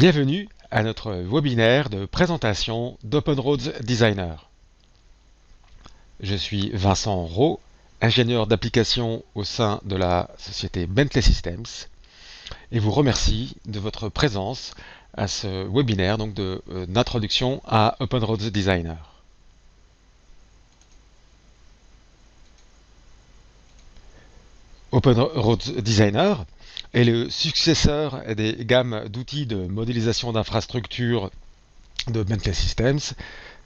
Bienvenue à notre webinaire de présentation d'OpenRoads Designer. Je suis Vincent Rowe, ingénieur d'application au sein de la société Bentley Systems et vous remercie de votre présence à ce webinaire d'introduction à OpenRoads Designer. OpenRoads Designer est le successeur des gammes d'outils de modélisation d'infrastructures de Bentley Systems,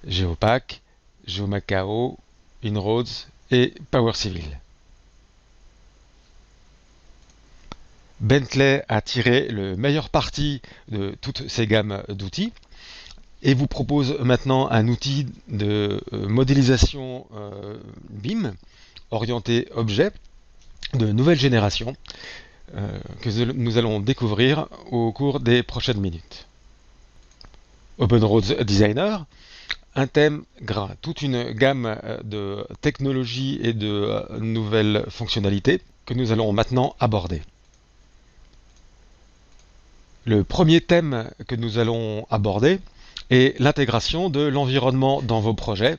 GeoPack, GeoMacao, InRoads et PowerCivil. Bentley a tiré le meilleur parti de toutes ces gammes d'outils et vous propose maintenant un outil de modélisation BIM orienté objet de nouvelle génération que nous allons découvrir au cours des prochaines minutes. OpenRoads Designer intègre toute une gamme de technologies et de nouvelles fonctionnalités que nous allons maintenant aborder. Le premier thème que nous allons aborder est l'intégration de l'environnement dans vos projets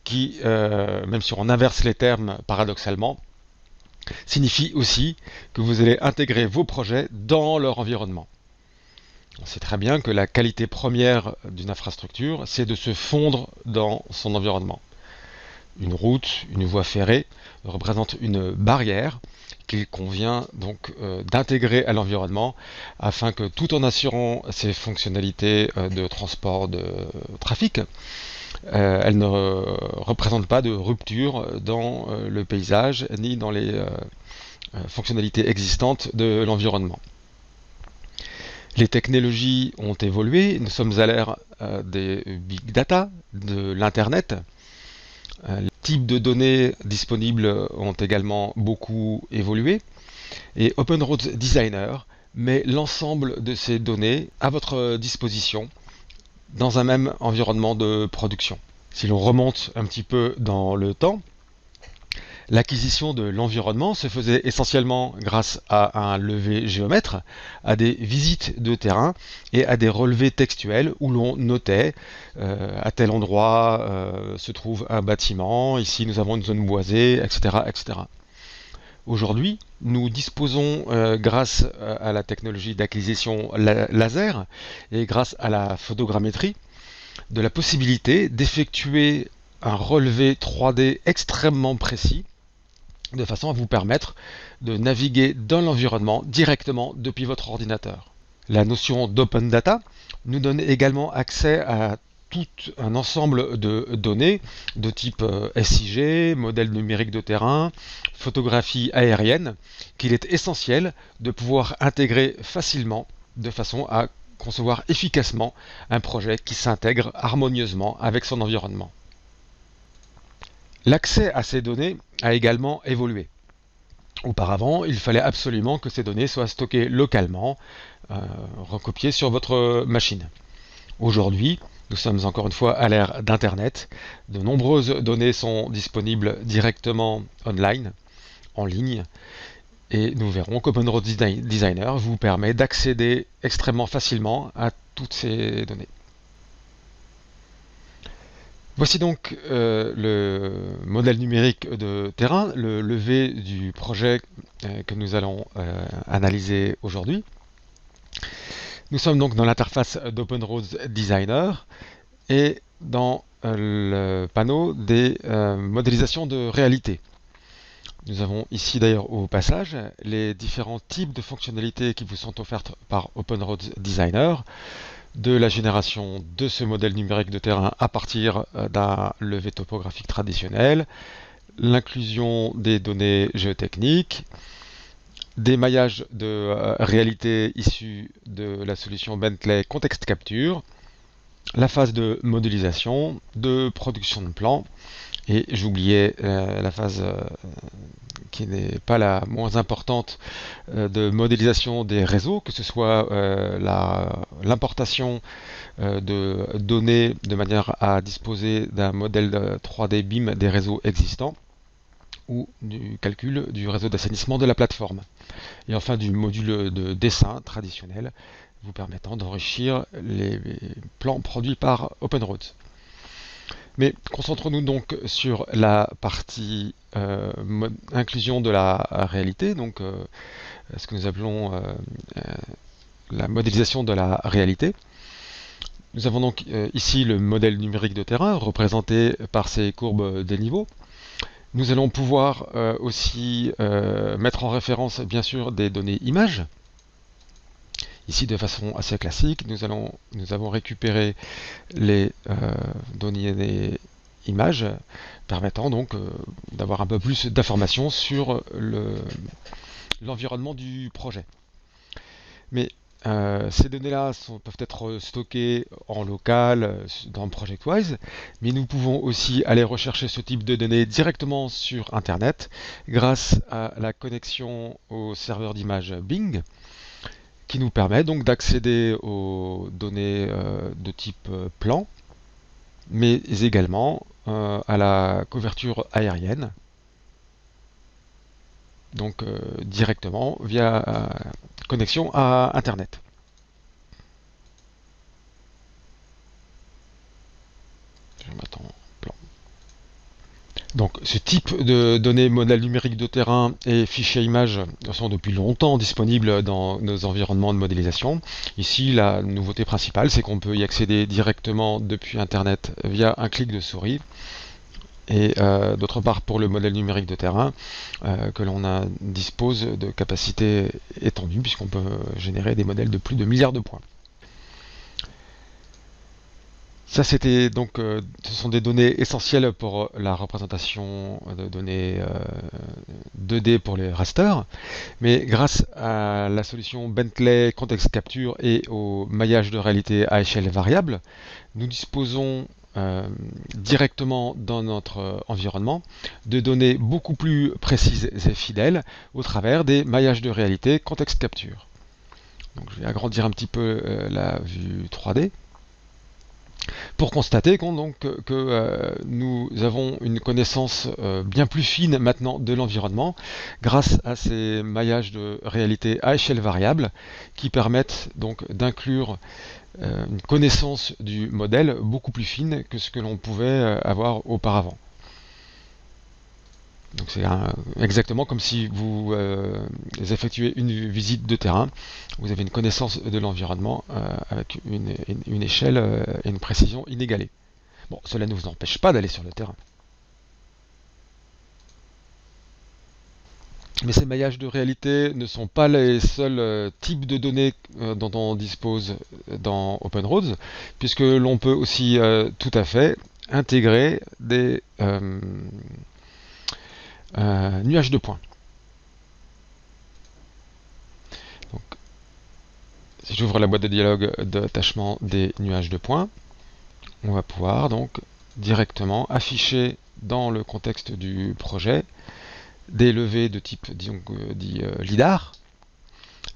qui, même si on inverse les termes paradoxalement, signifie aussi que vous allez intégrer vos projets dans leur environnement. On sait très bien que la qualité première d'une infrastructure, c'est de se fondre dans son environnement. Une route, une voie ferrée représente une barrière qu'il convient donc d'intégrer à l'environnement afin que tout en assurant ses fonctionnalités de transport de trafic, elle ne représente pas de rupture dans le paysage ni dans les fonctionnalités existantes de l'environnement. Les technologies ont évolué, nous sommes à l'ère des big data, de l'internet. Les types de données disponibles ont également beaucoup évolué et OpenRoads Designer met l'ensemble de ces données à votre disposition dans un même environnement de production. Si l'on remonte un petit peu dans le temps, l'acquisition de l'environnement se faisait essentiellement grâce à un levé géomètre, à des visites de terrain et à des relevés textuels où l'on notait à tel endroit se trouve un bâtiment, ici nous avons une zone boisée, etc. etc. Aujourd'hui, nous disposons, grâce à la technologie d'acquisition laser et grâce à la photogrammétrie, de la possibilité d'effectuer un relevé 3D extrêmement précis, de façon à vous permettre de naviguer dans l'environnement directement depuis votre ordinateur. La notion d'open data nous donne également accès à tout un ensemble de données de type SIG, modèle numérique de terrain, photographie aérienne, qu'il est essentiel de pouvoir intégrer facilement de façon à concevoir efficacement un projet qui s'intègre harmonieusement avec son environnement. L'accès à ces données a également évolué. Auparavant, il fallait absolument que ces données soient stockées localement, recopiées sur votre machine. Aujourd'hui, nous sommes encore une fois à l'ère d'Internet. De nombreuses données sont disponibles directement online, en ligne, et nous verrons qu'OpenRoads Designer vous permet d'accéder extrêmement facilement à toutes ces données. Voici donc le modèle numérique de terrain, le levé du projet que nous allons analyser aujourd'hui. Nous sommes donc dans l'interface d'OpenRoads Designer et dans le panneau des modélisations de réalité. Nous avons ici d'ailleurs au passage les différents types de fonctionnalités qui vous sont offertes par OpenRoads Designer, de la génération de ce modèle numérique de terrain à partir d'un levé topographique traditionnel, l'inclusion des données géotechniques, des maillages de réalité issus de la solution Bentley Context Capture, la phase de modélisation, de production de plans, et j'oubliais la phase qui n'est pas la moins importante de modélisation des réseaux, que ce soit l'importation de données de manière à disposer d'un modèle 3D BIM des réseaux existants, ou du calcul du réseau d'assainissement de la plateforme. Et enfin du module de dessin traditionnel vous permettant d'enrichir les plans produits par OpenRoads. Mais concentrons-nous donc sur la partie inclusion de la réalité, donc ce que nous appelons la modélisation de la réalité. Nous avons donc ici le modèle numérique de terrain représenté par ces courbes des niveaux. Nous allons pouvoir aussi mettre en référence bien sûr des données images. Ici de façon assez classique, nous avons récupéré les données images permettant donc d'avoir un peu plus d'informations sur l'environnement du projet. Mais ces données-là peuvent être stockées en local dans ProjectWise, mais nous pouvons aussi aller rechercher ce type de données directement sur Internet grâce à la connexion au serveur d'image Bing, qui nous permet donc d'accéder aux données de type plan, mais également à la couverture aérienne, donc directement via connexion à Internet. Je m'attends plan. Donc ce type de données modèles numériques de terrain et fichiers images sont depuis longtemps disponibles dans nos environnements de modélisation. Ici, la nouveauté principale, c'est qu'on peut y accéder directement depuis Internet via un clic de souris. Et d'autre part, pour le modèle numérique de terrain, que l'on dispose de capacités étendues, puisqu'on peut générer des modèles de plus de milliards de points. Ça, c'était donc, ce sont des données essentielles pour la représentation de données 2D pour les rasters, mais grâce à la solution Bentley Context Capture et au maillage de réalité à échelle variable, nous disposons directement dans notre environnement de données beaucoup plus précises et fidèles au travers des maillages de réalité Context Capture. Donc, je vais agrandir un petit peu la vue 3D. Pour constater que nous avons une connaissance bien plus fine maintenant de l'environnement grâce à ces maillages de réalité à échelle variable qui permettent donc d'inclure une connaissance du modèle beaucoup plus fine que ce que l'on pouvait avoir auparavant. Donc c'est exactement comme si vous effectuez une visite de terrain, vous avez une connaissance de l'environnement avec une échelle et une précision inégalées. Bon, cela ne vous empêche pas d'aller sur le terrain. Mais ces maillages de réalité ne sont pas les seuls types de données dont on dispose dans OpenRoads, puisque l'on peut aussi tout à fait intégrer des nuages de points. Donc, si j'ouvre la boîte de dialogue d'attachement des nuages de points, on va pouvoir donc directement afficher dans le contexte du projet des levées de type dit LIDAR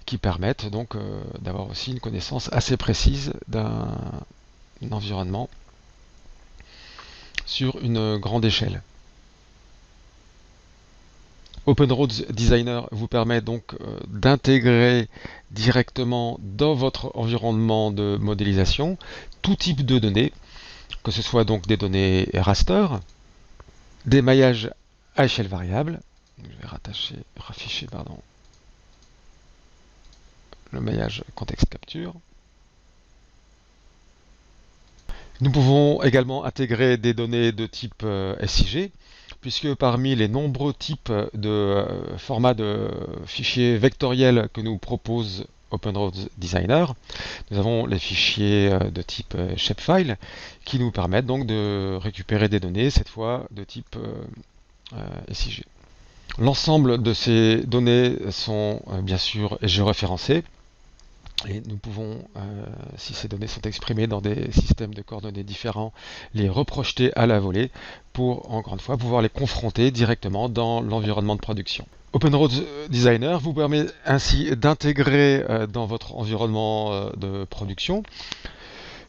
qui permettent donc d'avoir aussi une connaissance assez précise d'un environnement sur une grande échelle. OpenRoads Designer vous permet donc d'intégrer directement dans votre environnement de modélisation tout type de données, que ce soit donc des données raster, des maillages à échelle variable. Je vais rafficher le maillage Context Capture. Nous pouvons également intégrer des données de type SIG, puisque parmi les nombreux types de formats de fichiers vectoriels que nous propose OpenRoads Designer, nous avons les fichiers de type shapefile qui nous permettent donc de récupérer des données, cette fois de type SIG. L'ensemble de ces données sont bien sûr géoréférencées. Et nous pouvons, si ces données sont exprimées dans des systèmes de coordonnées différents, les reprojeter à la volée pour, encore une fois, pouvoir les confronter directement dans l'environnement de production. OpenRoads Designer vous permet ainsi d'intégrer dans votre environnement de production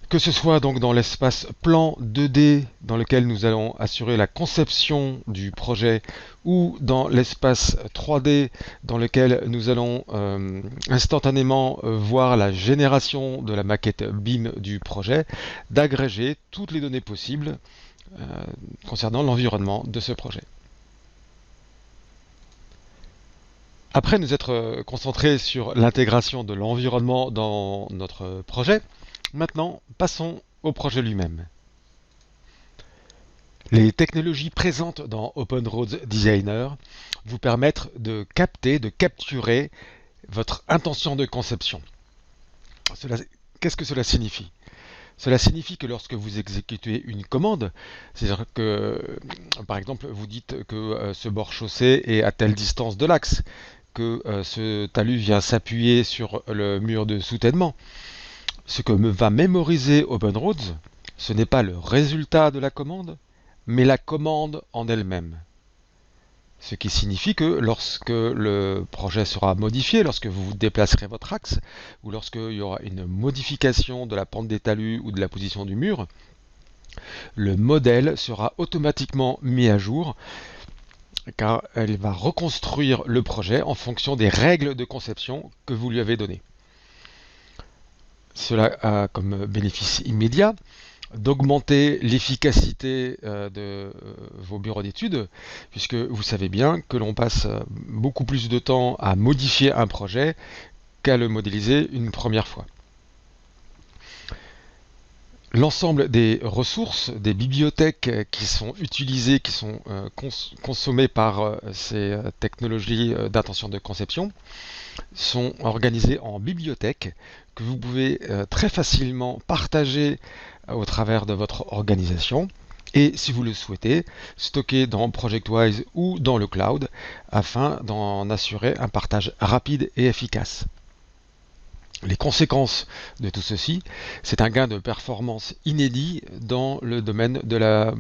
Que ce soit donc dans l'espace plan 2D dans lequel nous allons assurer la conception du projet ou dans l'espace 3D dans lequel nous allons instantanément voir la génération de la maquette BIM du projet, d'agréger toutes les données possibles concernant l'environnement de ce projet. Après nous être concentrés sur l'intégration de l'environnement dans notre projet, maintenant passons au projet lui-même. Les technologies présentes dans OpenRoads Designer vous permettent de capturer votre intention de conception. Qu'est-ce que cela signifie ? Cela signifie que lorsque vous exécutez une commande, c'est-à-dire que, par exemple, vous dites que ce bord chaussée est à telle distance de l'axe, que ce talus vient s'appuyer sur le mur de soutènement. Ce que va mémoriser OpenRoads, ce n'est pas le résultat de la commande, mais la commande en elle-même. Ce qui signifie que lorsque le projet sera modifié, lorsque vous déplacerez votre axe, ou lorsqu'il y aura une modification de la pente des talus ou de la position du mur, le modèle sera automatiquement mis à jour, car elle va reconstruire le projet en fonction des règles de conception que vous lui avez données. Cela a comme bénéfice immédiat d'augmenter l'efficacité de vos bureaux d'études, puisque vous savez bien que l'on passe beaucoup plus de temps à modifier un projet qu'à le modéliser une première fois. L'ensemble des ressources, des bibliothèques qui sont utilisées, qui sont consommées par ces technologies d'intention de conception, sont organisées en bibliothèques que vous pouvez très facilement partager au travers de votre organisation et, si vous le souhaitez, stocker dans ProjectWise ou dans le cloud afin d'en assurer un partage rapide et efficace. Les conséquences de tout ceci, c'est un gain de performance inédit dans le domaine de la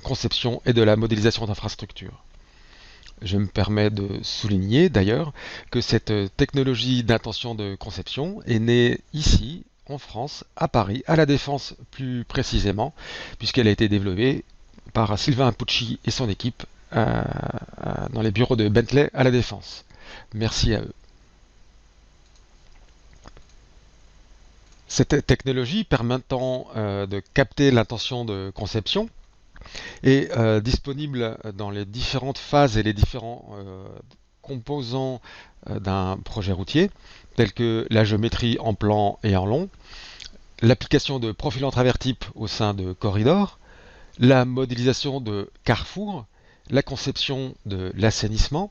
conception et de la modélisation d'infrastructures. Je me permets de souligner d'ailleurs que cette technologie d'intention de conception est née ici, en France, à Paris, à La Défense plus précisément, puisqu'elle a été développée par Sylvain Pucci et son équipe dans les bureaux de Bentley à La Défense. Merci à eux. Cette technologie permettant de capter l'intention de conception est disponible dans les différentes phases et les différents composants d'un projet routier, tels que la géométrie en plan et en long, l'application de profils en travers type au sein de corridors, la modélisation de carrefours, la conception de l'assainissement,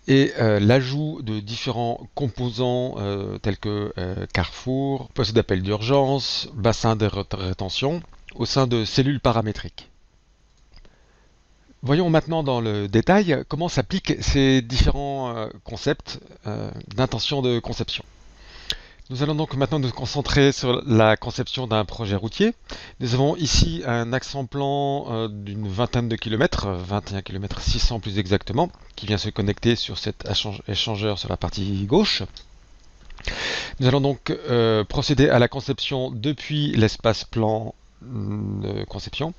et l'ajout de différents composants tels que carrefour, poste d'appel d'urgence, bassin de rétention, au sein de cellules paramétriques. Voyons maintenant dans le détail comment s'appliquent ces différents concepts d'intention de conception. Nous allons donc maintenant nous concentrer sur la conception d'un projet routier. Nous avons ici un axe en plan d'une vingtaine de kilomètres, 21 km 600 plus exactement, qui vient se connecter sur cet échangeur sur la partie gauche. Nous allons donc procéder à la conception depuis l'espace plan de conception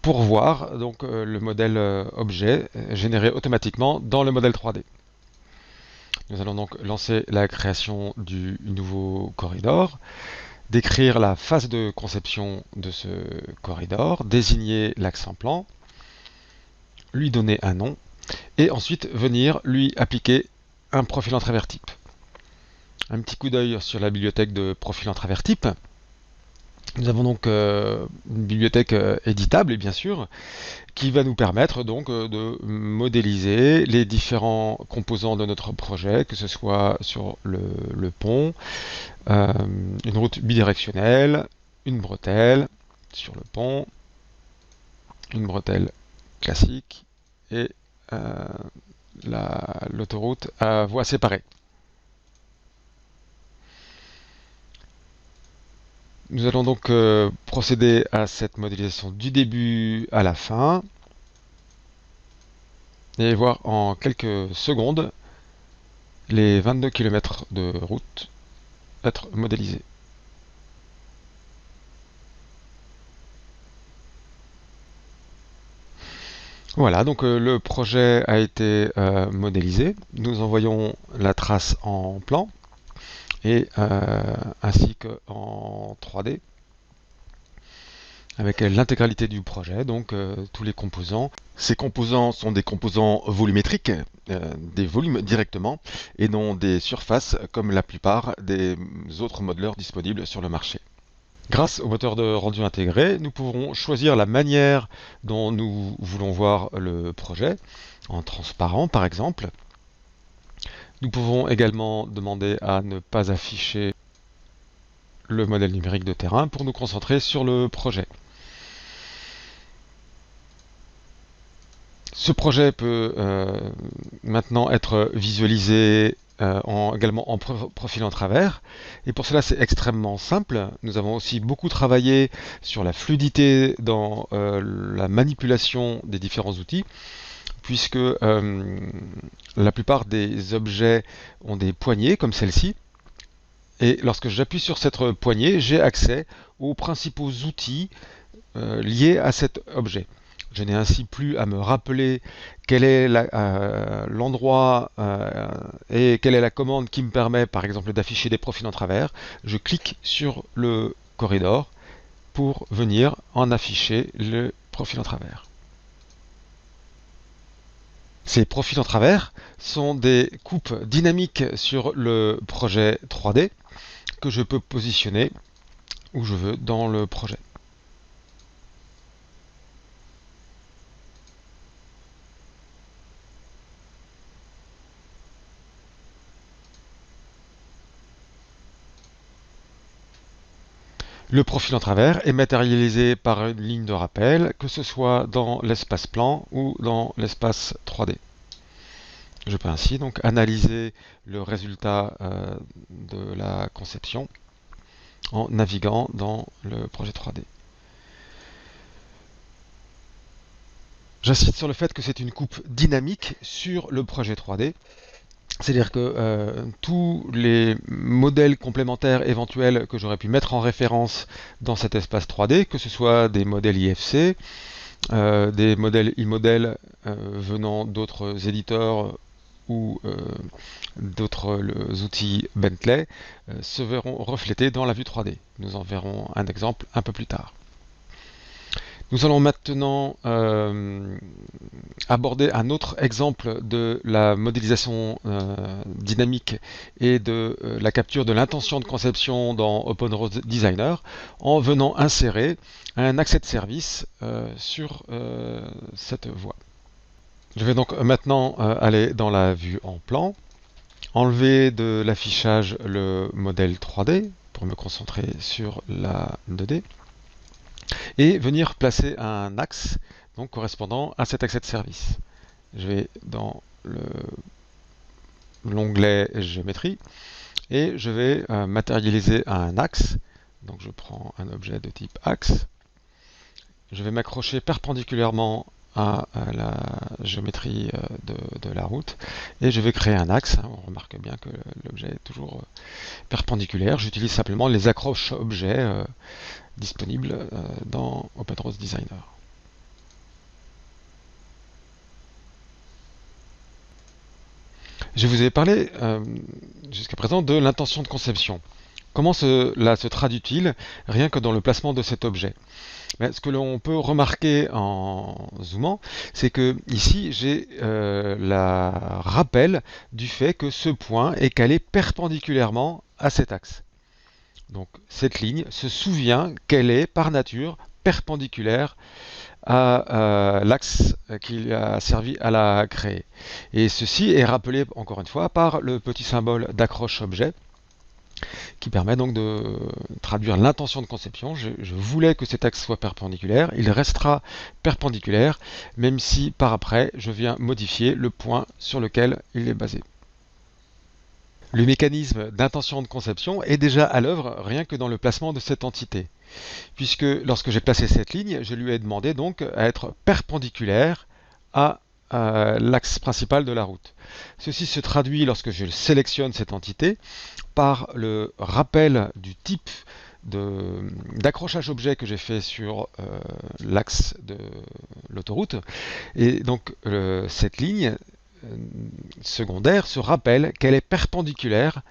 pour voir donc le modèle objet généré automatiquement dans le modèle 3D. Nous allons donc lancer la création du nouveau corridor, décrire la phase de conception de ce corridor, désigner l'axe en plan, lui donner un nom, et ensuite venir lui appliquer un profil en travers type. Un petit coup d'œil sur la bibliothèque de profil en travers type. Nous avons donc une bibliothèque éditable, et bien sûr, qui va nous permettre donc de modéliser les différents composants de notre projet, que ce soit sur le pont, une route bidirectionnelle, une bretelle sur le pont, une bretelle classique et l'autoroute à voie séparée. Nous allons donc procéder à cette modélisation du début à la fin et voir en quelques secondes les 22 km de route être modélisés. Voilà, donc le projet a été modélisé. Nous envoyons la trace en plan et ainsi qu'en 3D avec l'intégralité du projet, donc tous les composants. Ces composants sont des composants volumétriques, des volumes directement, et non des surfaces comme la plupart des autres modeleurs disponibles sur le marché. Grâce au moteur de rendu intégré, nous pourrons choisir la manière dont nous voulons voir le projet, en transparent par exemple. Nous pouvons également demander à ne pas afficher le modèle numérique de terrain pour nous concentrer sur le projet. Ce projet peut maintenant être visualisé également en profil en travers. Et pour cela, c'est extrêmement simple. Nous avons aussi beaucoup travaillé sur la fluidité dans la manipulation des différents outils, puisque la plupart des objets ont des poignées comme celle-ci. Et lorsque j'appuie sur cette poignée, j'ai accès aux principaux outils liés à cet objet. Je n'ai ainsi plus à me rappeler quel est l'endroit et quelle est la commande qui me permet, par exemple, d'afficher des profils en travers. Je clique sur le corridor pour venir en afficher le profil en travers. Ces profils en travers sont des coupes dynamiques sur le projet 3D que je peux positionner où je veux dans le projet. Le profil en travers est matérialisé par une ligne de rappel, que ce soit dans l'espace plan ou dans l'espace 3D. Je peux ainsi donc analyser le résultat de la conception en naviguant dans le projet 3D. J'insiste sur le fait que c'est une coupe dynamique sur le projet 3D. C'est-à-dire que tous les modèles complémentaires éventuels que j'aurais pu mettre en référence dans cet espace 3D, que ce soit des modèles IFC, des modèles e-modèles venant d'autres éditeurs ou d'autres outils Bentley, se verront reflétés dans la vue 3D. Nous en verrons un exemple un peu plus tard. Nous allons maintenant aborder un autre exemple de la modélisation dynamique et de la capture de l'intention de conception dans OpenRose Designer en venant insérer un accès de service sur cette voie. Je vais donc maintenant aller dans la vue en plan, enlever de l'affichage le modèle 3D pour me concentrer sur la 2D. Et venir placer un axe donc correspondant à cet accès de service. Je vais dans l'onglet géométrie et je vais matérialiser un axe. Donc je prends un objet de type axe. Je vais m'accrocher perpendiculairement à la géométrie de la route et je vais créer un axe. On remarque bien que l'objet est toujours perpendiculaire. J'utilise simplement les accroches objets disponibles dans OpenRose Designer. Je vous ai parlé jusqu'à présent de l'intention de conception. Comment cela se traduit-il rien que dans le placement de cet objet? Mais ce que l'on peut remarquer en zoomant, c'est que ici j'ai la rappel du fait que ce point est calé perpendiculairement à cet axe. Donc cette ligne se souvient qu'elle est par nature perpendiculaire à l'axe qui a servi à la créer. Et ceci est rappelé encore une fois par le petit symbole d'accroche objet qui permet donc de traduire l'intention de conception. Je voulais que cet axe soit perpendiculaire, il restera perpendiculaire même si par après je viens modifier le point sur lequel il est basé. Le mécanisme d'intention de conception est déjà à l'œuvre rien que dans le placement de cette entité, puisque lorsque j'ai placé cette ligne, je lui ai demandé donc à être perpendiculaire à l'axe principal de la route. Ceci se traduit lorsque je sélectionne cette entité par le rappel du type d'accrochage objet que j'ai fait sur l'axe de l'autoroute. Et donc cette ligne secondaire se rappelle qu'elle est perpendiculaire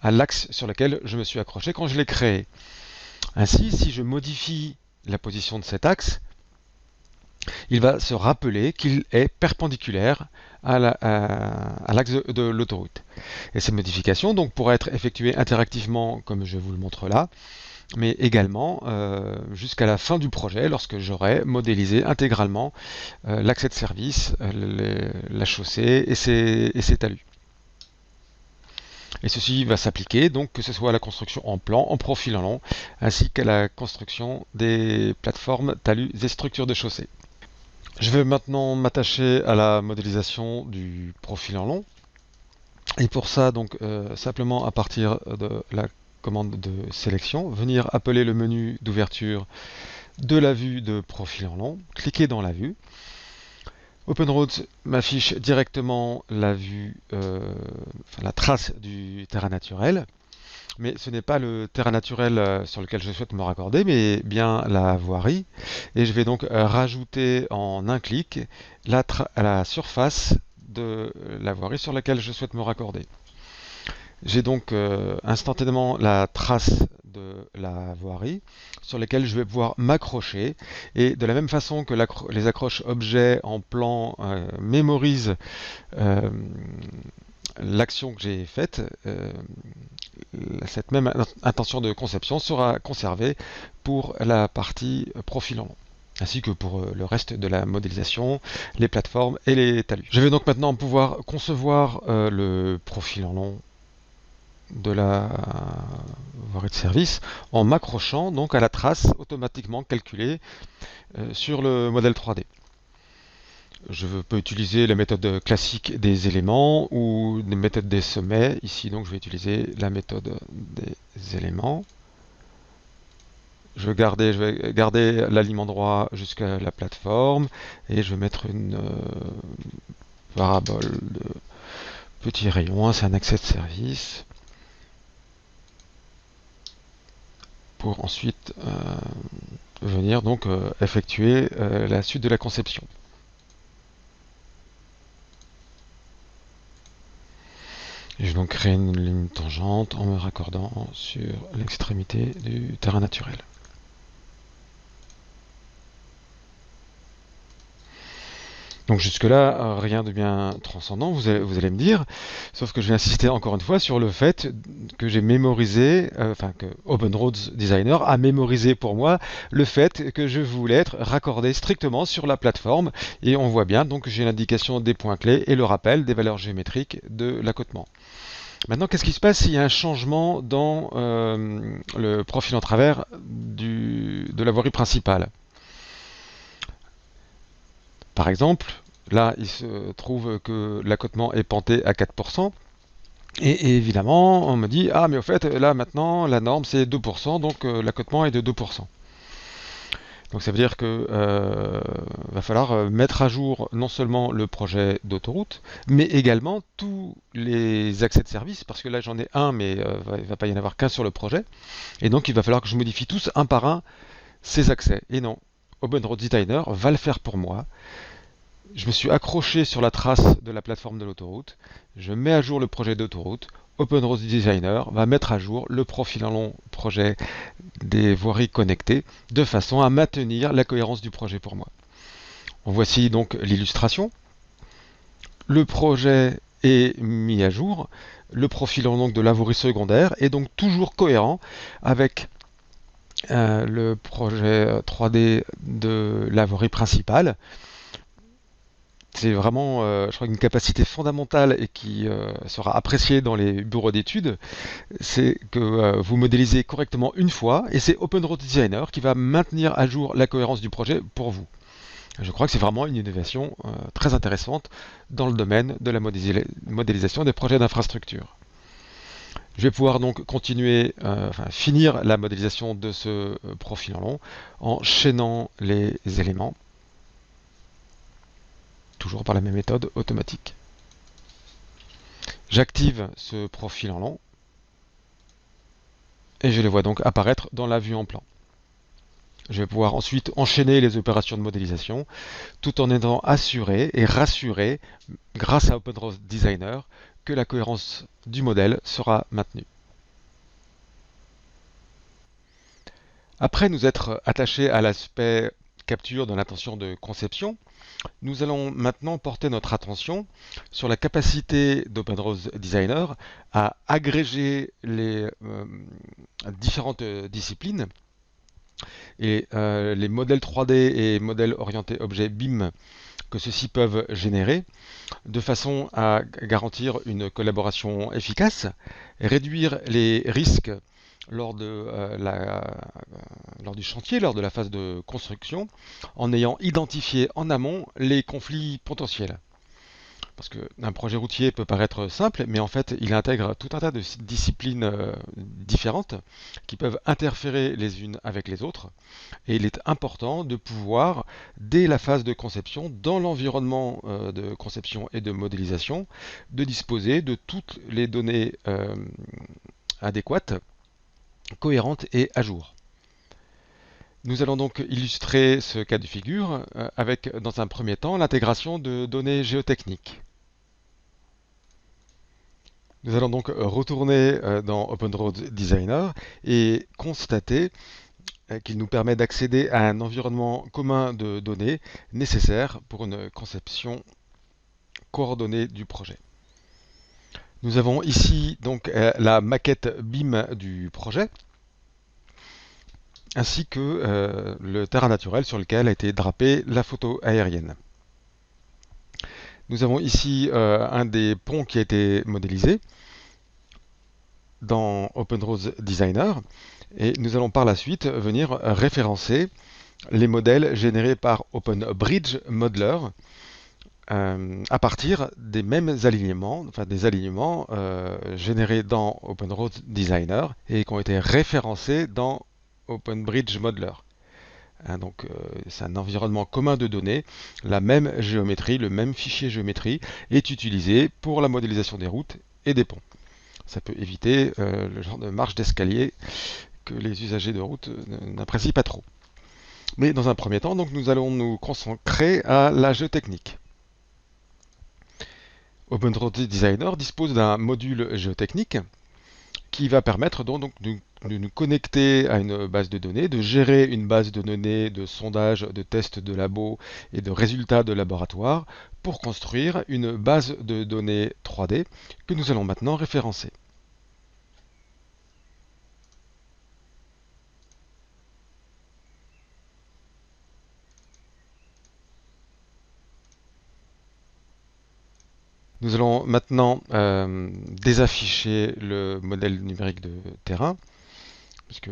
à l'axe sur lequel je me suis accroché quand je l'ai créé. Ainsi, si je modifie la position de cet axe, il va se rappeler qu'il est perpendiculaire à l'axe de l'autoroute. Et cette modification donc, pourra être effectuée interactivement, comme je vous le montre là, mais également jusqu'à la fin du projet, lorsque j'aurai modélisé intégralement l'accès de service, la chaussée et ses talus. Et ceci va s'appliquer donc que ce soit à la construction en plan, en profil en long, ainsi qu'à la construction des plateformes, talus et structures de chaussée. Je vais maintenant m'attacher à la modélisation du profil en long. Et pour ça, donc, simplement à partir de la commande de sélection, venir appeler le menu d'ouverture de la vue de profil en long, cliquer dans la vue. OpenRoads m'affiche directement la vue, la trace du terrain naturel. Mais ce n'est pas le terrain naturel sur lequel je souhaite me raccorder, mais bien la voirie. Et je vais donc rajouter en un clic la surface de la voirie sur laquelle je souhaite me raccorder. J'ai donc instantanément la trace de la voirie sur laquelle je vais pouvoir m'accrocher. Et de la même façon que les accroches objets en plan mémorisent l'action que j'ai faite, cette même intention de conception sera conservée pour la partie profil en long, ainsi que pour le reste de la modélisation, les plateformes et les talus. Je vais donc maintenant pouvoir concevoir le profil en long de la voirie de service en m'accrochant donc à la trace automatiquement calculée sur le modèle 3D. Je peux utiliser la méthode classique des éléments ou des méthodes des sommets. Ici, donc, je vais utiliser la méthode des éléments. Je vais garder l'aliment droit jusqu'à la plateforme et je vais mettre une parabole de petit rayon. C'est un accès de service pour ensuite venir donc effectuer la suite de la conception. Je vais donc créer une ligne tangente en me raccordant sur l'extrémité du terrain naturel. Donc jusque-là, rien de bien transcendant, vous allez me dire, sauf que je vais insister encore une fois sur le fait que j'ai mémorisé, que OpenRoads Designer a mémorisé pour moi le fait que je voulais être raccordé strictement sur la plateforme, et on voit bien donc j'ai l'indication des points clés et le rappel des valeurs géométriques de l'accotement. Maintenant, qu'est-ce qui se passe s'il y a un changement dans le profil en travers de la voirie principale? Par exemple, là, il se trouve que l'accotement est penté à 4%. Et évidemment, on me dit, ah, mais au fait, là, maintenant, la norme, c'est 2%, donc l'accotement est de 2%. Donc ça veut dire que va falloir mettre à jour non seulement le projet d'autoroute, mais également tous les accès de service, parce que là j'en ai un, mais il ne va pas y en avoir qu'un sur le projet. Et donc il va falloir que je modifie tous un par un ces accès. Et non, OpenRoads Designer va le faire pour moi. Je me suis accroché sur la trace de la plateforme de l'autoroute, je mets à jour le projet d'autoroute, OpenRoads Designer va mettre à jour le profil en long projet des voiries connectées de façon à maintenir la cohérence du projet pour moi. Voici donc l'illustration. Le projet est mis à jour, le profil en long de la voirie secondaire est donc toujours cohérent avec le projet 3D de la voirie principale. C'est vraiment, je crois, une capacité fondamentale et qui sera appréciée dans les bureaux d'études, c'est que vous modélisez correctement une fois et c'est OpenRoads Designer qui va maintenir à jour la cohérence du projet pour vous. Je crois que c'est vraiment une innovation très intéressante dans le domaine de la modélisation des projets d'infrastructure. Je vais pouvoir donc continuer, finir la modélisation de ce profil en long en chaînant les éléments, toujours par la même méthode automatique. J'active ce profil en long et je les vois donc apparaître dans la vue en plan. Je vais pouvoir ensuite enchaîner les opérations de modélisation tout en étant assuré et rassuré grâce à OpenROS Designer que la cohérence du modèle sera maintenue. Après nous être attachés à l'aspect capture de l'intention de conception, nous allons maintenant porter notre attention sur la capacité d'OpenROS Designer à agréger les différentes disciplines et les modèles 3D et modèles orientés objet BIM que ceux-ci peuvent générer, de façon à garantir une collaboration efficace, réduire les risques lors du chantier, lors de la phase de construction, en ayant identifié en amont les conflits potentiels. Parce qu'un projet routier peut paraître simple, mais en fait, il intègre tout un tas de disciplines différentes qui peuvent interférer les unes avec les autres. Et il est important de pouvoir, dès la phase de conception, dans l'environnement de conception et de modélisation, de disposer de toutes les données adéquates, cohérentes et à jour. Nous allons donc illustrer ce cas de figure avec, dans un premier temps, l'intégration de données géotechniques. Nous allons donc retourner dans OpenROS Designer et constater qu'il nous permet d'accéder à un environnement commun de données nécessaire pour une conception coordonnée du projet. Nous avons ici donc la maquette BIM du projet, ainsi que le terrain naturel sur lequel a été drapée la photo aérienne. Nous avons ici un des ponts qui a été modélisé dans OpenROS Designer et nous allons par la suite venir référencer les modèles générés par OpenBridge Modeler à partir des mêmes alignements, enfin des alignements générés dans OpenROS Designer et qui ont été référencés dans OpenBridge Modeler. Donc c'est un environnement commun de données, la même géométrie, le même fichier géométrie est utilisé pour la modélisation des routes et des ponts. Ça peut éviter le genre de marche d'escalier que les usagers de route n'apprécient pas trop. Mais dans un premier temps, donc, nous allons nous consacrer à la géotechnique. OpenROS Designer dispose d'un module géotechnique qui va permettre donc de nous connecter à une base de données, de gérer une base de données de sondage, de tests de labo et de résultats de laboratoire pour construire une base de données 3D que nous allons maintenant référencer. Nous allons maintenant désafficher le modèle numérique de terrain, puisque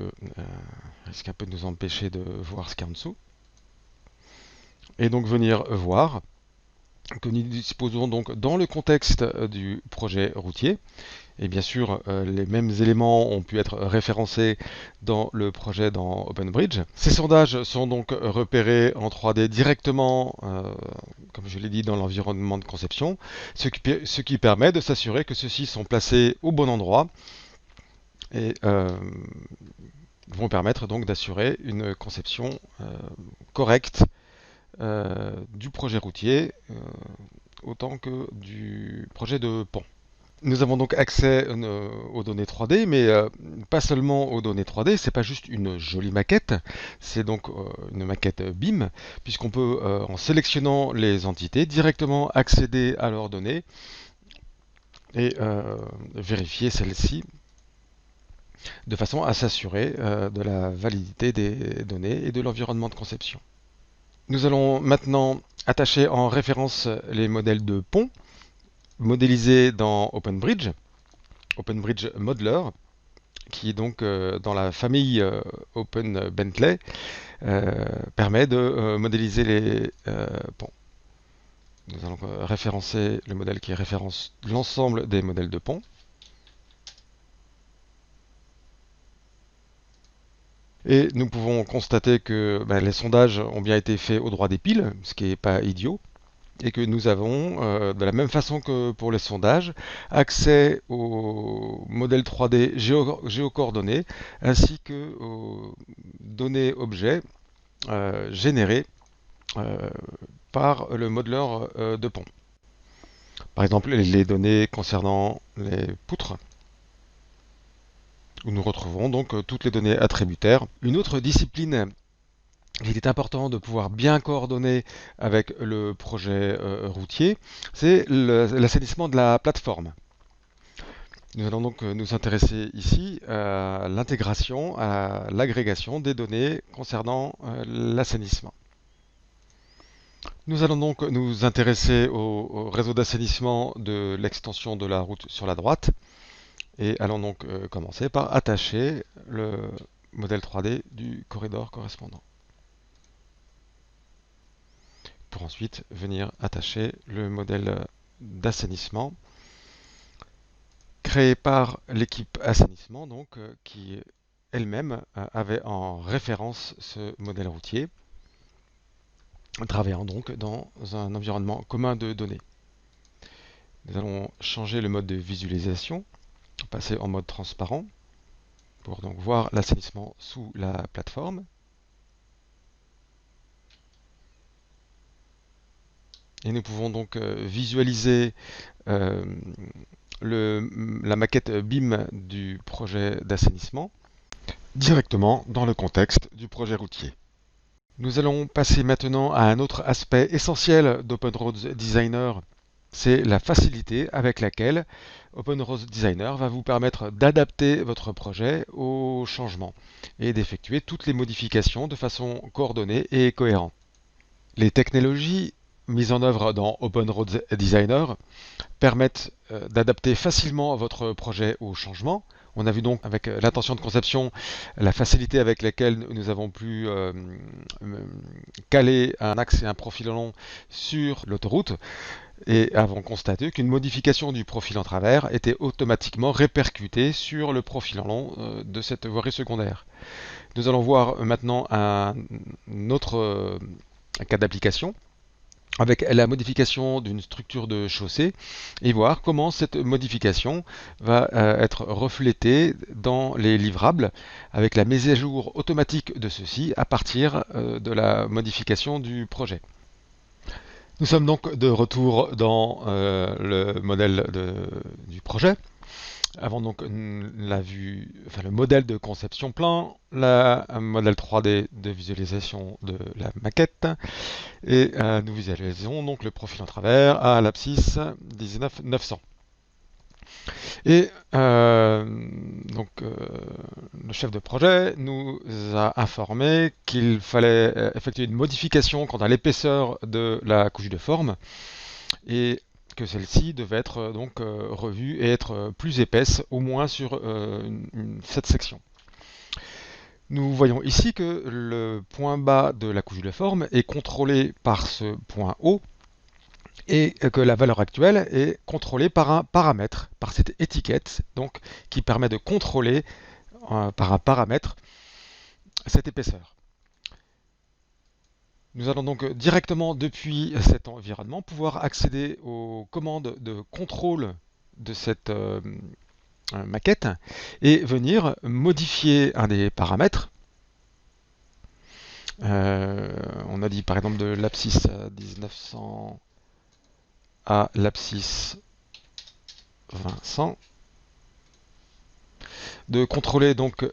risque un peu de nous empêcher de voir ce qu'il y a en dessous. Et donc venir voir que nous disposons donc dans le contexte du projet routier. Et bien sûr, les mêmes éléments ont pu être référencés dans le projet dans OpenBridge. Ces sondages sont donc repérés en 3D directement, comme je l'ai dit, dans l'environnement de conception, ce qui permet de s'assurer que ceux-ci sont placés au bon endroit et vont permettre donc d'assurer une conception correcte du projet routier autant que du projet de pont. Nous avons donc accès aux données 3D, mais pas seulement aux données 3D, c'est pas juste une jolie maquette, c'est donc une maquette BIM, puisqu'on peut, en sélectionnant les entités, directement accéder à leurs données et vérifier celles-ci de façon à s'assurer de la validité des données et de l'environnement de conception. Nous allons maintenant attacher en référence les modèles de pont modélisés dans OpenBridge, OpenBridge Modeler, qui est donc dans la famille Open Bentley, permet de modéliser les ponts. Nous allons référencer le modèle qui référence l'ensemble des modèles de pont. Et nous pouvons constater que les sondages ont bien été faits au droit des piles, ce qui n'est pas idiot. et que nous avons, de la même façon que pour les sondages, accès aux modèles 3D géocoordonnées ainsi que aux données objets générées euh, par le modeleur de pont. Par exemple, les données concernant les poutres, où nous retrouvons donc toutes les données attributaires. Une autre discipline il est important de pouvoir bien coordonner avec le projet routier, c'est l'assainissement de la plateforme. Nous allons donc nous intéresser ici à l'intégration, à l'agrégation des données concernant l'assainissement. Nous allons donc nous intéresser au réseau d'assainissement de l'extension de la route sur la droite et allons donc commencer par attacher le modèle 3D du corridor correspondant, pour ensuite venir attacher le modèle d'assainissement créé par l'équipe assainissement, donc, qui elle-même avait en référence ce modèle routier, travaillant donc dans un environnement commun de données. Nous allons changer le mode de visualisation, passer en mode transparent, pour donc voir l'assainissement sous la plateforme. Et nous pouvons donc visualiser la maquette BIM du projet d'assainissement directement dans le contexte du projet routier. Nous allons passer maintenant à un autre aspect essentiel d'Open Roads Designer, c'est la facilité avec laquelle Open Roads Designer va vous permettre d'adapter votre projet aux changements et d'effectuer toutes les modifications de façon coordonnée et cohérente. Les technologies mises en œuvre dans Open Roads Designer permettent d'adapter facilement votre projet aux changements. On a vu donc avec l'intention de conception la facilité avec laquelle nous avons pu caler un axe et un profil long sur l'autoroute et avons constaté qu'une modification du profil en travers était automatiquement répercutée sur le profil en long de cette voirie secondaire. Nous allons voir maintenant un autre cas d'application avec la modification d'une structure de chaussée et voir comment cette modification va être reflétée dans les livrables avec la mise à jour automatique de ceux-ci à partir de la modification du projet. Nous sommes donc de retour dans le modèle du projet. Avant donc le modèle de conception plan, le modèle 3D de visualisation de la maquette, et nous visualisons donc le profil en travers à l'abscisse 19900. Et le chef de projet nous a informé qu'il fallait effectuer une modification quant à l'épaisseur de la couche de forme et que celle-ci devait être donc revue et être plus épaisse, au moins sur cette section. Nous voyons ici que le point bas de la couche de forme est contrôlé par ce point haut et que la valeur actuelle est contrôlée par un paramètre, par cette étiquette, donc qui permet de contrôler par un paramètre cette épaisseur. Nous allons donc directement depuis cet environnement pouvoir accéder aux commandes de contrôle de cette maquette et venir modifier un des paramètres. On a dit par exemple de l'abscisse 1900 à l'abscisse 2000, de contrôler donc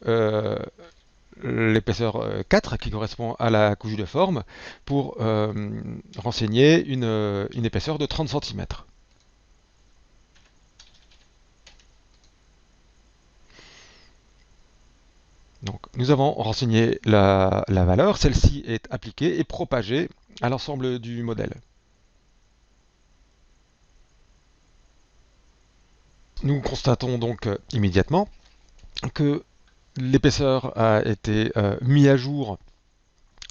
l'épaisseur 4 qui correspond à la couche de forme pour renseigner une épaisseur de 30 cm. Donc, nous avons renseigné la valeur, celle-ci est appliquée et propagée à l'ensemble du modèle. Nous constatons donc immédiatement que l'épaisseur a été mise à jour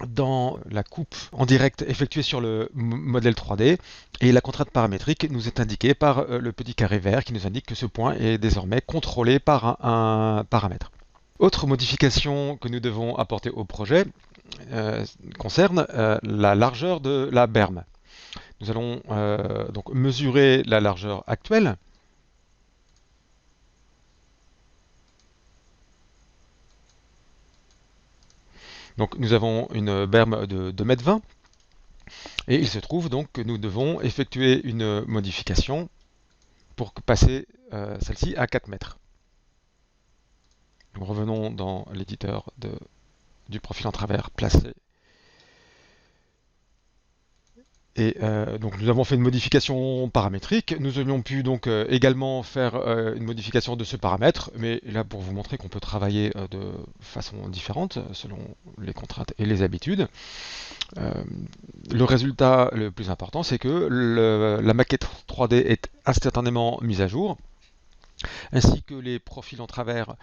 dans la coupe en direct effectuée sur le modèle 3D et la contrainte paramétrique nous est indiquée par le petit carré vert qui nous indique que ce point est désormais contrôlé par un paramètre. Autre modification que nous devons apporter au projet concerne la largeur de la berme. Nous allons donc mesurer la largeur actuelle. Donc nous avons une berme de 2,20 m et il se trouve donc que nous devons effectuer une modification pour passer celle-ci à 4 mètres. Nous revenons dans l'éditeur du profil en travers placé. Et donc nous avons fait une modification paramétrique. Nous aurions pu donc également faire une modification de ce paramètre, mais là pour vous montrer qu'on peut travailler de façon différente selon les contraintes et les habitudes. Le résultat le plus important, c'est que la maquette 3D est instantanément mise à jour, ainsi que les profils en travers,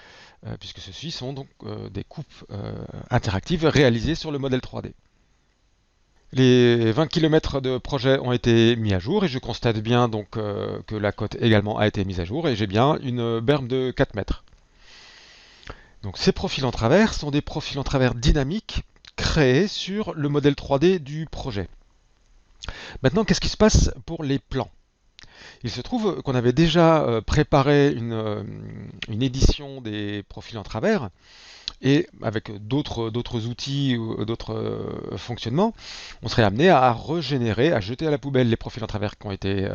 puisque ceux-ci sont donc des coupes interactives réalisées sur le modèle 3D. Les 20 km de projet ont été mis à jour et je constate bien donc que la cote également a été mise à jour et j'ai bien une berme de 4 mètres. Donc ces profils en travers sont des profils en travers dynamiques créés sur le modèle 3D du projet. Maintenant, qu'est-ce qui se passe pour les plans? Il se trouve qu'on avait déjà préparé une édition des profils en travers et avec d'autres outils ou d'autres fonctionnements, on serait amené à régénérer, à jeter à la poubelle les profils en travers qui ont été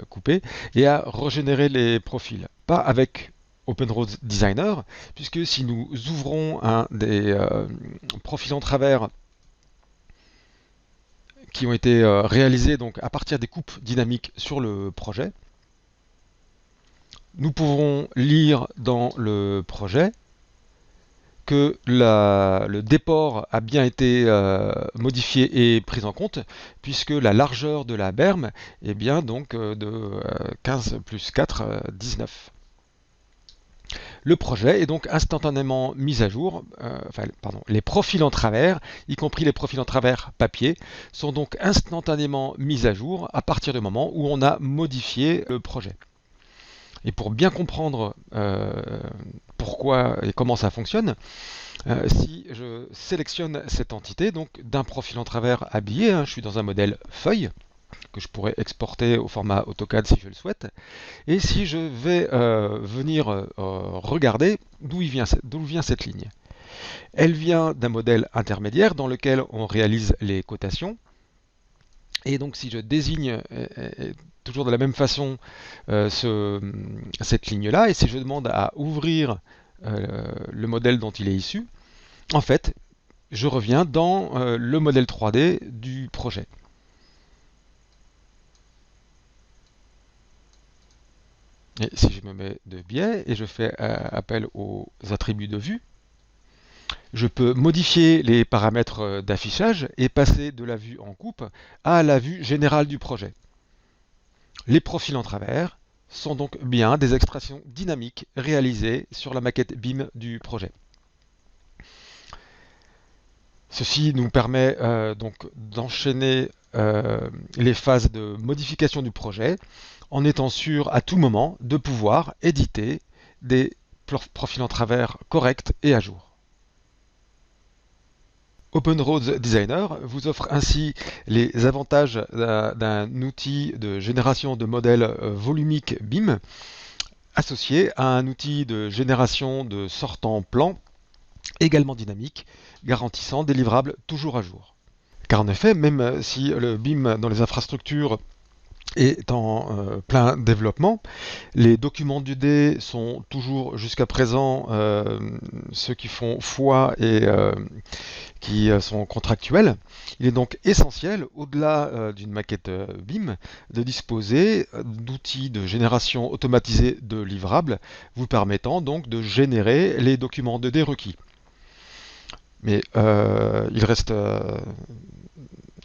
coupés et à régénérer les profils. Pas avec OpenRoads Designer, puisque si nous ouvrons un des profils en travers qui ont été réalisés donc à partir des coupes dynamiques sur le projet, nous pouvons lire dans le projet que le déport a bien été modifié et pris en compte, puisque la largeur de la berme est bien donc de 15 plus 4, 19. Le projet est donc instantanément mis à jour, les profils en travers, y compris les profils en travers papier, sont donc instantanément mis à jour à partir du moment où on a modifié le projet. Et pour bien comprendre pourquoi et comment ça fonctionne, si je sélectionne cette entité, donc d'un profil en travers habillé, je suis dans un modèle feuille, que je pourrais exporter au format AutoCAD si je le souhaite, et si je vais venir regarder d'où vient cette ligne. Elle vient d'un modèle intermédiaire dans lequel on réalise les cotations, et donc si je désigne toujours de la même façon cette ligne-là, et si je demande à ouvrir le modèle dont il est issu, en fait, je reviens dans le modèle 3D du projet. Et si je me mets de biais et je fais appel aux attributs de vue, je peux modifier les paramètres d'affichage et passer de la vue en coupe à la vue générale du projet. Les profils en travers sont donc bien des extractions dynamiques réalisées sur la maquette BIM du projet. Ceci nous permet donc d'enchaîner les phases de modification du projet en étant sûr à tout moment de pouvoir éditer des profils en travers corrects et à jour. OpenRoads Designer vous offre ainsi les avantages d'un outil de génération de modèles volumiques BIM associé à un outil de génération de sortants plans également dynamique, garantissant des livrables toujours à jour. Car en effet, même si le BIM dans les infrastructures est en plein développement, les documents du D sont toujours jusqu'à présent ceux qui font foi et qui sont contractuels. Il est donc essentiel, au-delà d'une maquette BIM, de disposer d'outils de génération automatisée de livrables, vous permettant donc de générer les documents 2D requis. Mais il reste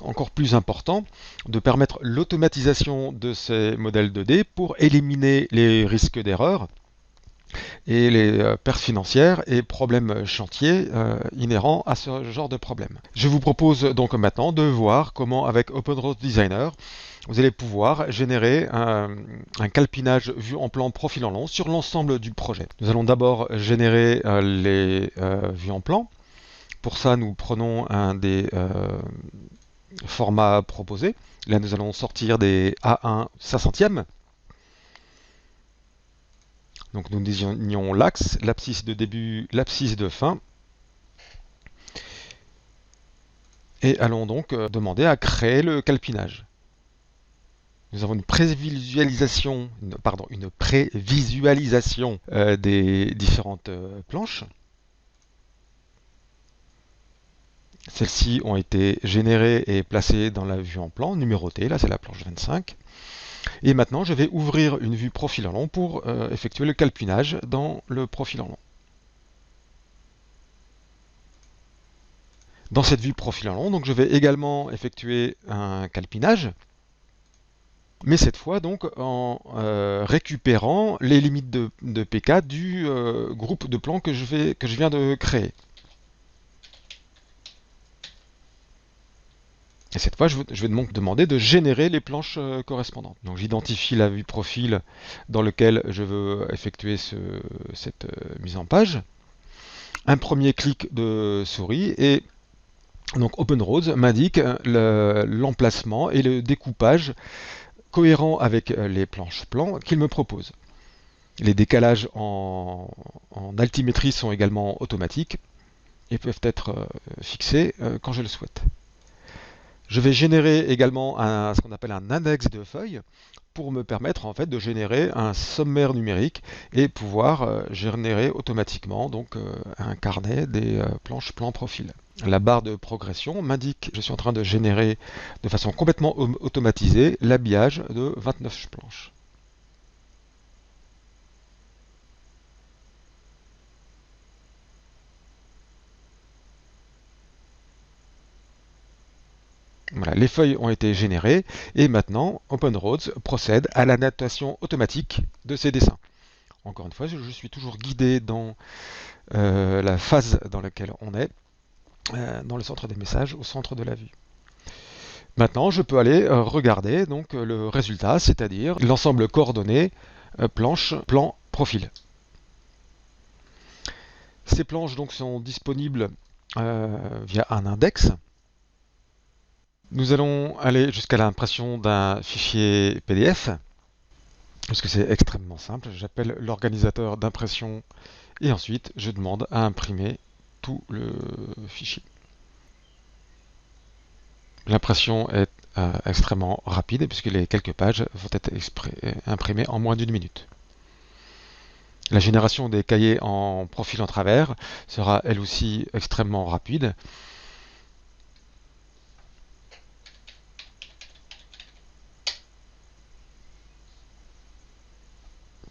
encore plus important de permettre l'automatisation de ces modèles 2D pour éliminer les risques d'erreur et les pertes financières et problèmes chantiers inhérents à ce genre de problème. Je vous propose donc maintenant de voir comment avec OpenRoads Designer vous allez pouvoir générer un calpinage vue en plan profil en long sur l'ensemble du projet. Nous allons d'abord générer les vues en plan. Pour ça, nous prenons un des format proposé. Là, nous allons sortir des A1 500e. Donc nous désignons l'axe, l'abscisse de début, l'abscisse de fin. Et allons donc demander à créer le calpinage. Nous avons une prévisualisation, des différentes planches. Celles-ci ont été générées et placées dans la vue en plan, numérotée. Là, c'est la planche 25. Et maintenant, je vais ouvrir une vue profil en long pour effectuer le calpinage dans le profil en long. Dans cette vue profil en long, donc, je vais également effectuer un calpinage, mais cette fois donc en récupérant les limites de PK du groupe de plans que je viens de créer. Et cette fois, je vais donc demander de générer les planches correspondantes. Donc j'identifie la vue profil dans laquelle je veux effectuer cette mise en page. Un premier clic de souris et donc OpenRoads m'indique l'emplacement et le découpage cohérent avec les planches plans qu'il me propose. Les décalages en altimétrie sont également automatiques et peuvent être fixés quand je le souhaite. Je vais générer également ce qu'on appelle un index de feuilles pour me permettre en fait de générer un sommaire numérique et pouvoir générer automatiquement donc un carnet des planches plan profil. La barre de progression m'indique que je suis en train de générer de façon complètement automatisée l'habillage de 29 planches. Voilà, les feuilles ont été générées et maintenant OpenRoads procède à la notation automatique de ces dessins. Encore une fois, je suis toujours guidé dans la phase dans laquelle on est, dans le centre des messages, au centre de la vue. Maintenant, je peux aller regarder donc, le résultat, c'est-à-dire l'ensemble coordonné planche, plan, profil. Ces planches donc, sont disponibles via un index. Nous allons aller jusqu'à l'impression d'un fichier PDF, parce que c'est extrêmement simple. J'appelle l'organisateur d'impression et ensuite je demande à imprimer tout le fichier. L'impression est extrêmement rapide puisque les quelques pages vont être imprimées en moins d'une minute. La génération des cahiers en profil en travers sera elle aussi extrêmement rapide.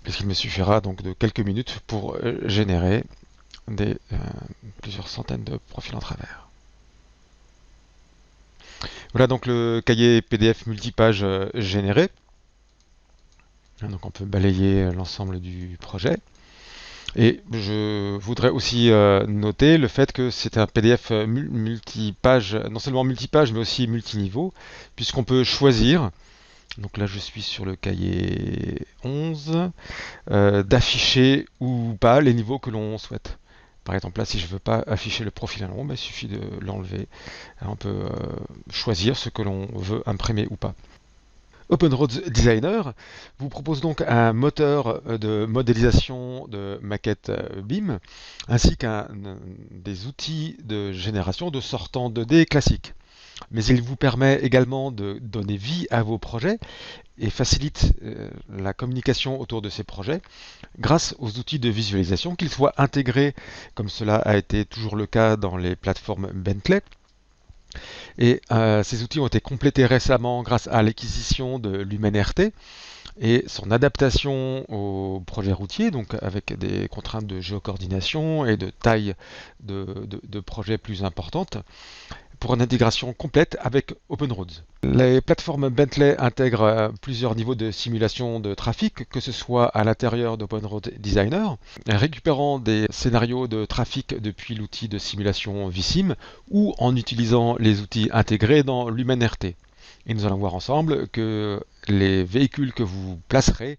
Puisqu'il me suffira donc de quelques minutes pour générer plusieurs centaines de profils en travers. Voilà donc le cahier PDF multipage généré. Donc on peut balayer l'ensemble du projet. Et je voudrais aussi noter le fait que c'est un PDF multipage, non seulement multipage mais aussi multiniveau, puisqu'on peut choisir, donc là je suis sur le cahier 11, d'afficher ou pas les niveaux que l'on souhaite. Par exemple là si je ne veux pas afficher le profil à long, il suffit de l'enlever. On peut choisir ce que l'on veut imprimer ou pas. OpenRoads Designer vous propose donc un moteur de modélisation de maquettes BIM ainsi qu'un des outils de génération de sortants 2D classiques. Mais il vous permet également de donner vie à vos projets et facilite la communication autour de ces projets grâce aux outils de visualisation, qu'ils soient intégrés, comme cela a été toujours le cas dans les plateformes Bentley. Et ces outils ont été complétés récemment grâce à l'acquisition de LumenRT et son adaptation au projet routier, donc avec des contraintes de géocoordination et de taille de projets plus importantes, pour une intégration complète avec OpenRoads. Les plateformes Bentley intègrent plusieurs niveaux de simulation de trafic, que ce soit à l'intérieur d'OpenRoads Designer, récupérant des scénarios de trafic depuis l'outil de simulation vSim, ou en utilisant les outils intégrés dans LumenRT. Et nous allons voir ensemble que les véhicules que vous placerez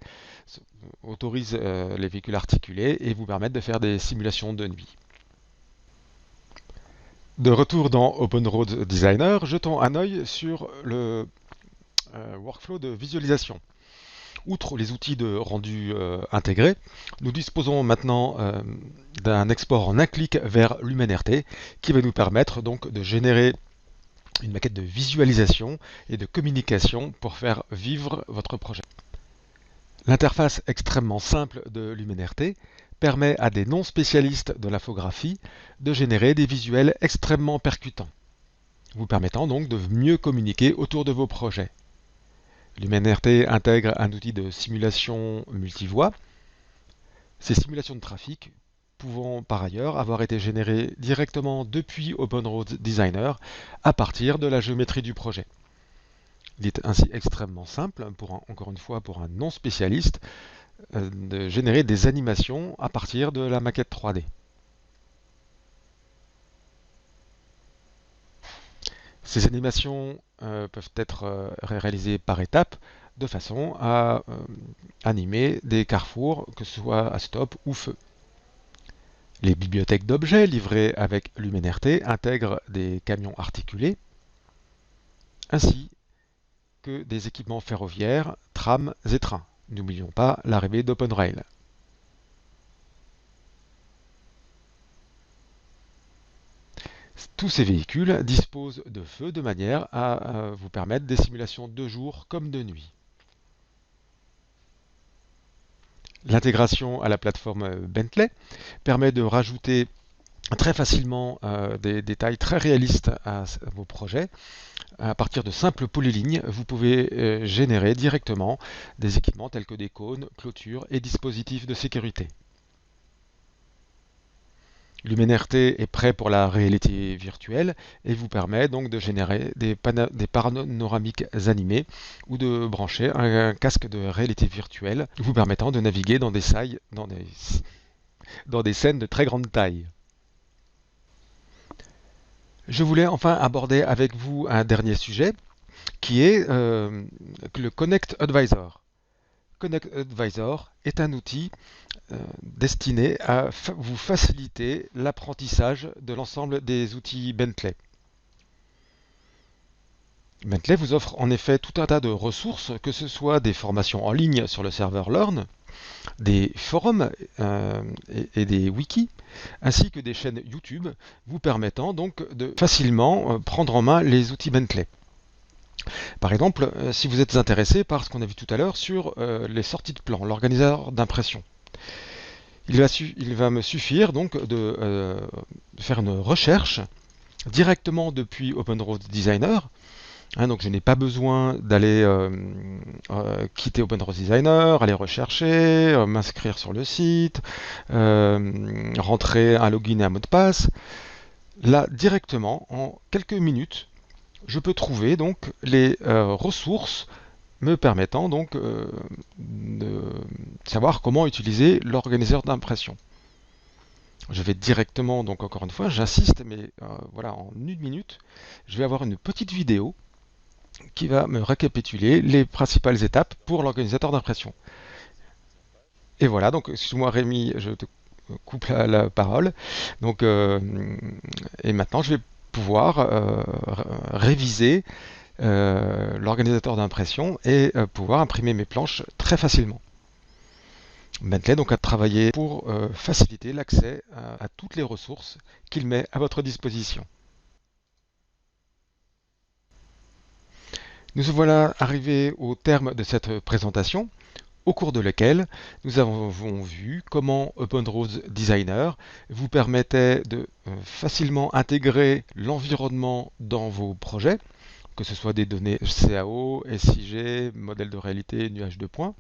autorisent les véhicules articulés et vous permettent de faire des simulations de nuit. De retour dans Open Road Designer, jetons un œil sur le workflow de visualisation. Outre les outils de rendu intégrés, nous disposons maintenant d'un export en un clic vers LumenRT qui va nous permettre donc de générer une maquette de visualisation et de communication pour faire vivre votre projet. L'interface extrêmement simple de LumenRT permet à des non-spécialistes de l'infographie de générer des visuels extrêmement percutants, vous permettant donc de mieux communiquer autour de vos projets. LumenRT intègre un outil de simulation multivoix. Ces simulations de trafic pouvant par ailleurs avoir été générées directement depuis Open Road Designer à partir de la géométrie du projet. Il est ainsi extrêmement simple, encore une fois pour un non spécialiste, de générer des animations à partir de la maquette 3D. Ces animations peuvent être réalisées par étapes de façon à animer des carrefours, que ce soit à stop ou feu. Les bibliothèques d'objets livrées avec LumenRT intègrent des camions articulés ainsi que des équipements ferroviaires, trams et trains. N'oublions pas l'arrivée d'OpenRail. Tous ces véhicules disposent de feux de manière à vous permettre des simulations de jour comme de nuit. L'intégration à la plateforme Bentley permet de rajouter très facilement des détails très réalistes à vos projets. À partir de simples polylignes, vous pouvez générer directement des équipements tels que des cônes, clôtures et dispositifs de sécurité. LumenRT est prêt pour la réalité virtuelle et vous permet donc de générer des panoramiques animés ou de brancher un casque de réalité virtuelle vous permettant de naviguer dans des scènes de très grande taille. Je voulais enfin aborder avec vous un dernier sujet qui est le Connect Advisor. Connect Advisor est un outil destiné à vous faciliter l'apprentissage de l'ensemble des outils Bentley. Bentley vous offre en effet tout un tas de ressources, que ce soit des formations en ligne sur le serveur Learn, des forums et des wikis, ainsi que des chaînes YouTube vous permettant donc de facilement prendre en main les outils Bentley. Par exemple, si vous êtes intéressé par ce qu'on a vu tout à l'heure sur les sorties de plan, l'organisateur d'impression, il va me suffire donc de faire une recherche directement depuis Open Road Designer. Donc je n'ai pas besoin d'aller quitter Open Road Designer, aller rechercher, m'inscrire sur le site, rentrer un login et un mot de passe. Là, directement, en quelques minutes, je peux trouver donc les ressources me permettant donc de savoir comment utiliser l'organisateur d'impression. Je vais directement, donc encore une fois, j'insiste, mais voilà, en une minute, je vais avoir une petite vidéo qui va me récapituler les principales étapes pour l'organisateur d'impression. Et voilà, donc excuse-moi Rémi, je te coupe la parole. Donc, et maintenant, je vais pouvoir réviser l'organisateur d'impression et pouvoir imprimer mes planches très facilement. Bentley donc a travaillé pour faciliter l'accès à toutes les ressources qu'il met à votre disposition. Nous voilà arrivés au terme de cette présentation, au cours de laquelle nous avons vu comment Open Road Designer vous permettait de facilement intégrer l'environnement dans vos projets, que ce soit des données CAO, SIG, modèle de réalité, nuage de points,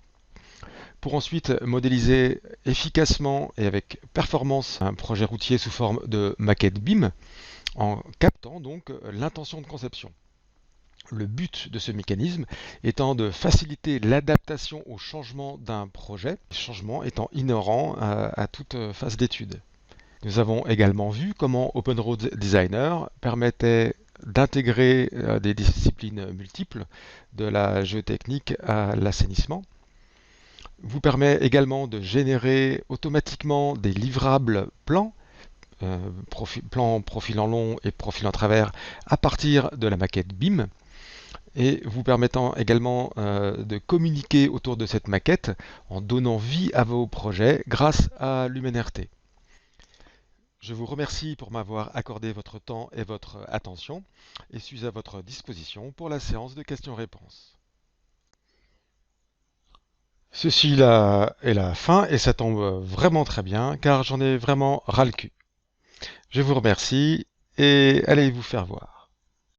pour ensuite modéliser efficacement et avec performance un projet routier sous forme de maquette BIM en captant donc l'intention de conception. Le but de ce mécanisme étant de faciliter l'adaptation au changement d'un projet, les changements étant inhérents à toute phase d'étude. Nous avons également vu comment Open Road Designer permettait d'intégrer des disciplines multiples, de la géotechnique à l'assainissement, vous permet également de générer automatiquement des livrables plans plan, profil en long et profil en travers à partir de la maquette BIM et vous permettant également de communiquer autour de cette maquette en donnant vie à vos projets grâce à l'UMNRT. Je vous remercie pour m'avoir accordé votre temps et votre attention et suis à votre disposition pour la séance de questions-réponses. Ceci là est la fin et ça tombe vraiment très bien car j'en ai vraiment ras le cul. Je vous remercie et allez vous faire voir.